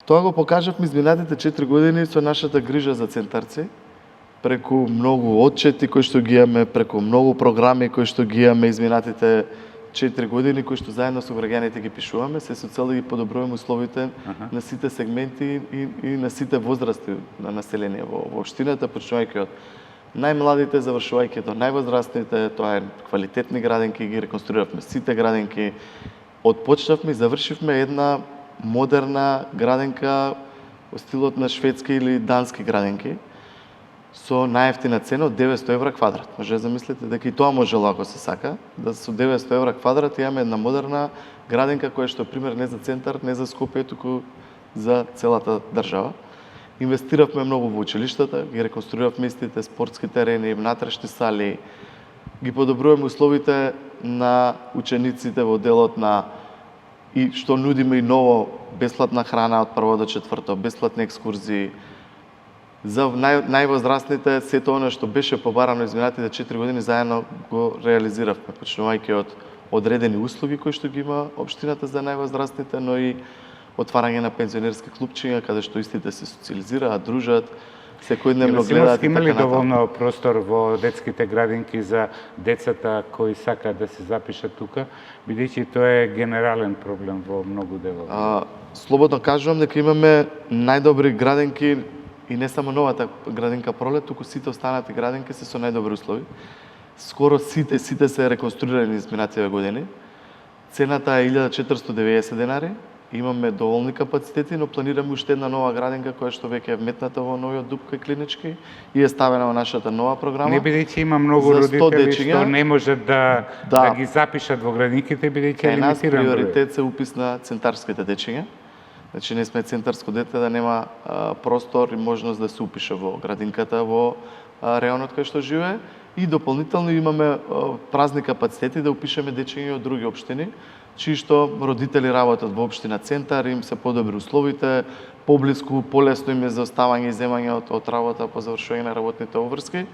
Тоа го покажавме изминатите 4 години со нашата грижа за центарци, преку многу отчети кои што ги имаме, преку многу програми кои што ги имаме изминатите 4 години, кои што заедно со граѓаните ги пишуваме, се со цел да ги подобруваме условите на сите сегменти и на сите возрасти на население во општината, почнувајќи од најмладите, завршувајќи до највозрастните. Тоа е квалитетни градинки, ги реконструиравме сите градинки. Отпочнавме и завршивме една модерна градинка во стилот на шведски или дански градинки со најевтина цена од 900 евра квадрат. Може да замислите дека и тоа можело ако се сака, да со 900 евра квадрат имаме една модерна градинка која што е пример не за центар, не за Скопје, туку за целата држава. Инвестиравме многу во училиштата, ги реконструиравме истите спортски терени, внатрешни сали, ги подобруваме условите на учениците во делот на и што нудиме и ново бесплатна храна од прво до четврто, бесплатни екскурзии. За највозрастните сето она што беше побарано изминатите 4 години заедно го реализиравме, почнувајќи од одредени услуги кои што ги има општината за највозрастните, но и отварање на пензионерски клубчиња каде што истите се социализираат, дружат, секојдневно гледаат. Има ли доволно простор во детските градинки за децата кои сакаат да се запишат тука, бидејќи тоа е генерален проблем во многу делови? Слободно кажувам дека имаме најдобри градинки и не само новата градинка Пролет, туку сите останати градинки се со најдобри услови. Скоро сите се реконструирани изминативе години. Цената е 1490 денари. Имаме доволни капацитети, но планираме уште една нова градинка која што веќе е вметната во новиот ДУПК клинички и е ставена во нашата нова програма. Не бидејќи има многу родители што не можат да ги запишат во градинките, бидејќи е лимитиран број. Приоритет се упис на центарските дечиња. Значи не сме центарско дете да нема простор и можност да се упише во градинката во реонот кај што живее. И дополнително имаме празни капацитети да упишеме дечиња од други општини, чии што родители работат во општина Центар, им се подобри условите, поблиску, полесно им е за оставање и земање од работа по завршување на работните обврски.